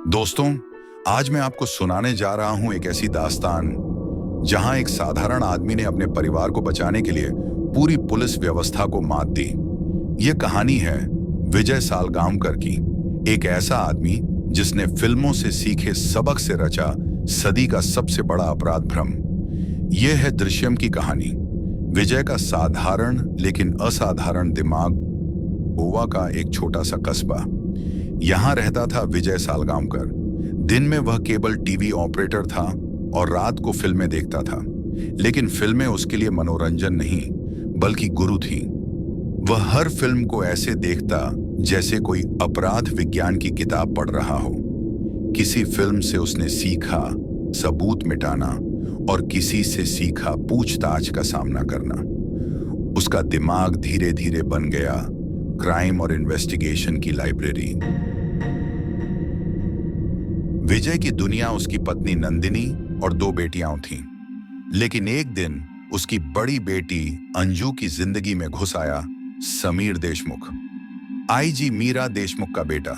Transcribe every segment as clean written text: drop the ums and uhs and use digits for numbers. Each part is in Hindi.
दोस्तों, आज मैं आपको सुनाने जा रहा हूं एक ऐसी दास्तान जहां एक साधारण आदमी ने अपने परिवार को बचाने के लिए पूरी पुलिस व्यवस्था को मात दी। यह कहानी है विजय सालगांवकर की, एक ऐसा आदमी जिसने फिल्मों से सीखे सबक से रचा सदी का सबसे बड़ा अपराध भ्रम। यह है दृश्यम की कहानी। विजय का साधारण लेकिन असाधारण दिमाग। गोवा का एक छोटा सा कस्बा, यहां रहता था विजय सालगांवकर। दिन में वह केबल टीवी ऑपरेटर था और रात को फिल्में देखता था। लेकिन फिल्में उसके लिए मनोरंजन नहीं बल्कि गुरु थी। वह हर फिल्म को ऐसे देखता जैसे कोई अपराध विज्ञान की किताब पढ़ रहा हो। किसी फिल्म से उसने सीखा सबूत मिटाना और किसी से सीखा पूछताछ का सामना करना। उसका दिमाग धीरे धीरे बन गया क्राइम और इन्वेस्टिगेशन की लाइब्रेरी। विजय की दुनिया उसकी पत्नी नंदिनी और 2 बेटियां थीं। लेकिन एक दिन उसकी बड़ी बेटी अंजू की जिंदगी में घुस आया समीर देशमुख, आईजी मीरा देशमुख का बेटा।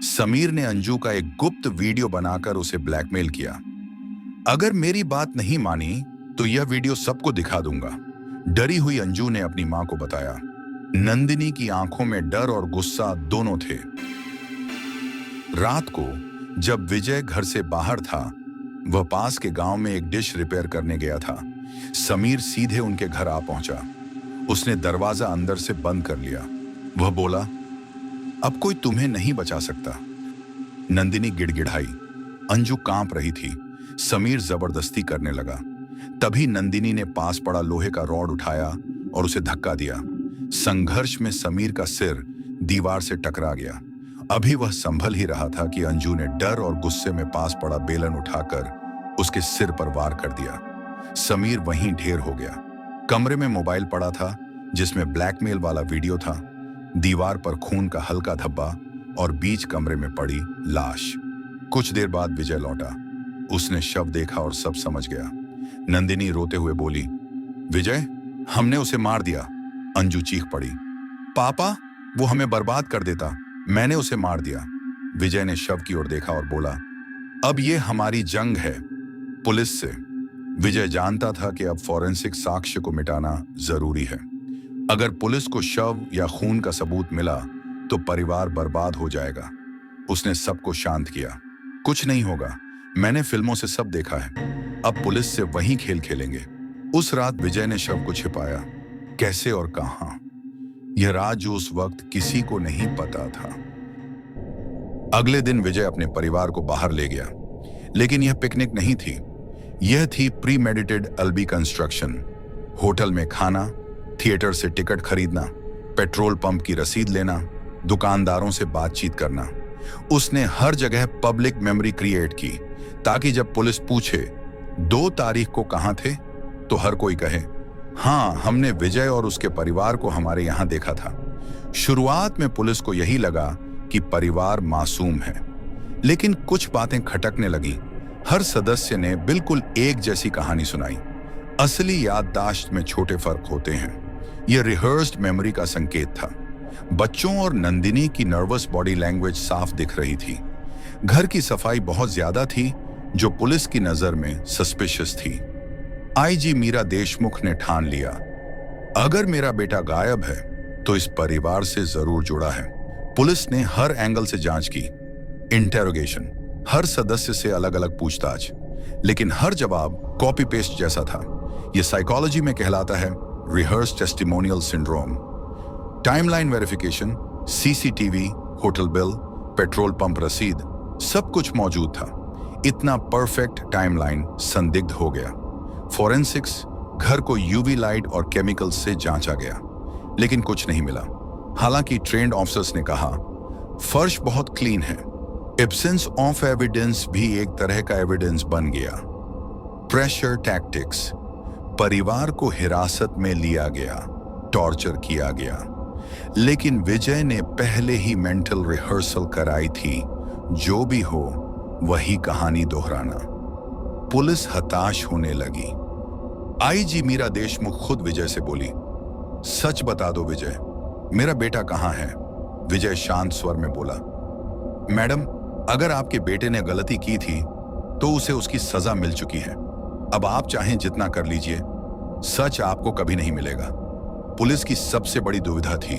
समीर ने अंजू का एक गुप्त वीडियो बनाकर उसे ब्लैकमेल किया। अगर मेरी बात नहीं मानी तो यह वीडियो सबको दिखा दूंगा, डरी हुई अंजू ने अपनी मां को बताया। नंदिनी की आंखों में डर और गुस्सा दोनों थे। रात को जब विजय घर से बाहर था, वह पास के गांव में एक डिश रिपेयर करने गया था। समीर सीधे उनके घर आ पहुंचा। उसने दरवाजा अंदर से बंद कर लिया। वह बोला, अब कोई तुम्हें नहीं बचा सकता। नंदिनी गिड़गिड़ाई। अंजू कांप रही थी। समीर जबरदस्ती करने लगा। तभी नंदिनी ने पास पड़ा लोहे का रॉड उठाया और उसे धक्का दिया। संघर्ष में समीर का सिर दीवार से टकरा गया। अभी वह संभल ही रहा था कि अंजू ने डर और गुस्से में पास पड़ा बेलन उठाकर उसके सिर पर वार कर दिया। समीर वहीं ढेर हो गया। कमरे में मोबाइल पड़ा था जिसमें ब्लैकमेल वाला वीडियो था। दीवार पर खून का हल्का धब्बा और बीच कमरे में पड़ी लाश। कुछ देर बाद विजय लौटा। उसने शव देखा और सब समझ गया। नंदिनी रोते हुए बोली, विजय, हमने उसे मार दिया। अंजू चीख पड़ी, पापा, वो हमें बर्बाद कर देता, मैंने उसे मार दिया। विजय ने शव की ओर देखा और बोला, अब ये हमारी जंग है पुलिस से। विजय जानता था कि अब फॉरेंसिक साक्ष्य को मिटाना जरूरी है। अगर पुलिस को शव या खून का सबूत मिला तो परिवार बर्बाद हो जाएगा। उसने सबको शांत किया। कुछ नहीं होगा, मैंने फिल्मों से सब देखा है। अब पुलिस से वही खेल खेलेंगे। उस रात विजय ने शव को छिपाया। कैसे और कहां, यह राज जो उस वक्त किसी को नहीं पता था। अगले दिन विजय अपने परिवार को बाहर ले गया। लेकिन यह पिकनिक नहीं थी, यह थी प्रीमेडिटेड अल्बी कंस्ट्रक्शन। होटल में खाना, थिएटर से टिकट खरीदना, पेट्रोल पंप की रसीद लेना, दुकानदारों से बातचीत करना। उसने हर जगह पब्लिक मेमोरी क्रिएट की ताकि जब पुलिस पूछे 2 तारीख को कहां थे तो हर कोई कहे, हाँ, हमने विजय और उसके परिवार को हमारे यहां देखा था। शुरुआत में पुलिस को यही लगा कि परिवार मासूम है, लेकिन कुछ बातें खटकने लगी। हर सदस्य ने बिल्कुल एक जैसी कहानी सुनाई। असली याददाश्त में छोटे फर्क होते हैं। यह रिहर्स्ड मेमोरी का संकेत था। बच्चों और नंदिनी की नर्वस बॉडी लैंग्वेज साफ दिख रही थी। घर की सफाई बहुत ज्यादा थी जो पुलिस की नजर में सस्पिशियस थी। आईजी मीरा देशमुख ने ठान लिया, अगर मेरा बेटा गायब है तो इस परिवार से जरूर जुड़ा है। पुलिस ने हर एंगल से जांच की, इंटेरोगेशन, हर सदस्य से अलग अलग पूछताछ, लेकिन हर जवाब कॉपी पेस्ट जैसा था। यह साइकोलॉजी में कहलाता है rehearse testimonial syndrome. Timeline verification, CCTV, hotel bill, petrol pump रसीद, सब कुछ मौजूद था। इतना परफेक्ट टाइमलाइन संदिग्ध हो गया। फॉरेंसिक्स, घर को यूवी लाइट और केमिकल्स से जांचा गया, लेकिन कुछ नहीं मिला। हालांकि ट्रेंड ऑफिसर्स ने कहा, फर्श बहुत क्लीन है। एब्सेंस ऑफ एविडेंस भी एक तरह का एविडेंस बन गया। प्रेशर टैक्टिक्स, परिवार को हिरासत में लिया गया, टॉर्चर किया गया। लेकिन विजय ने पहले ही मेंटल रिहर्सल कराई थी, जो भी हो वही कहानी दोहराना। पुलिस हताश होने लगी। आईजी मीरा देशमुख खुद विजय से बोली, सच बता दो विजय, मेरा बेटा कहां है? विजय शांत स्वर में बोला, मैडम, अगर आपके बेटे ने गलती की थी तो उसे उसकी सजा मिल चुकी है। अब आप चाहें जितना कर लीजिए, सच आपको कभी नहीं मिलेगा। पुलिस की सबसे बड़ी दुविधा थी,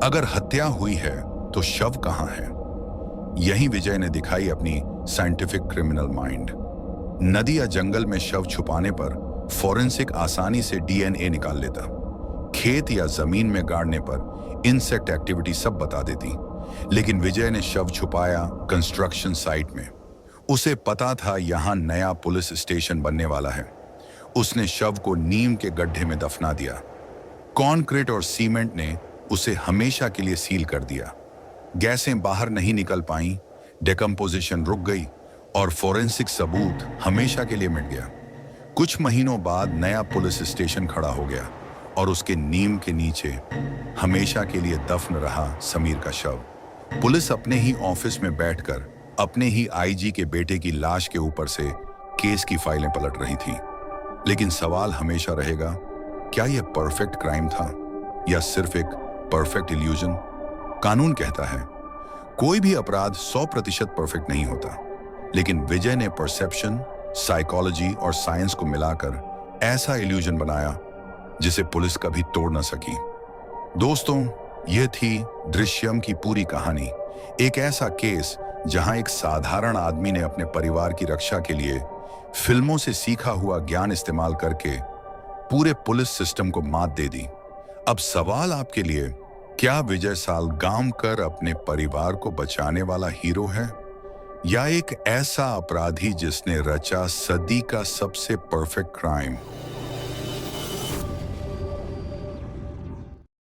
अगर हत्या हुई है तो शव कहां है? यही विजय ने दिखाई अपनी साइंटिफिक क्रिमिनल माइंड। नदी या जंगल में शव छुपाने पर फॉरेंसिक आसानी से डीएनए निकाल लेता। खेत या जमीन में गाड़ने पर इंसेक्ट एक्टिविटी सब बता देती। लेकिन विजय ने शव छुपाया कंस्ट्रक्शन साइट में। उसे पता था यहां नया पुलिस स्टेशन बनने वाला है। उसने शव को नीम के गड्ढे में दफना दिया। कंक्रीट और सीमेंट ने उसे हमेशा के लिए सील कर दिया। गैसें बाहर नहीं निकल पाईं, डिकम्पोजिशन रुक गई और फोरेंसिक सबूत हमेशा के लिए मिट गया। कुछ महीनों बाद नया पुलिस स्टेशन खड़ा हो गया और उसके नीम के नीचे हमेशा के लिए दफन रहा समीर का शव। पुलिस अपने ही ऑफिस में बैठकर अपने ही आईजी के बेटे की लाश के ऊपर से केस की फाइलें पलट रही थी। लेकिन सवाल हमेशा रहेगा, क्या यह परफेक्ट क्राइम था या सिर्फ एक परफेक्ट इल्यूजन? कानून कहता है कोई भी अपराध 100% परफेक्ट नहीं होता, लेकिन विजय ने परसेप्शन, साइकोलॉजी और साइंस को मिलाकर ऐसा इल्यूजन बनाया जिसे पुलिस कभी तोड़ न सकी। दोस्तों, यह थी दृश्यम की पूरी कहानी। एक ऐसा केस जहां एक साधारण आदमी ने अपने परिवार की रक्षा के लिए फिल्मों से सीखा हुआ ज्ञान इस्तेमाल करके पूरे पुलिस सिस्टम को मात दे दी। अब सवाल आपके लिए, क्या विजय सालगांवकर अपने परिवार को बचाने वाला हीरो है या एक ऐसा अपराधी जिसने रचा सदी का सबसे परफेक्ट क्राइम?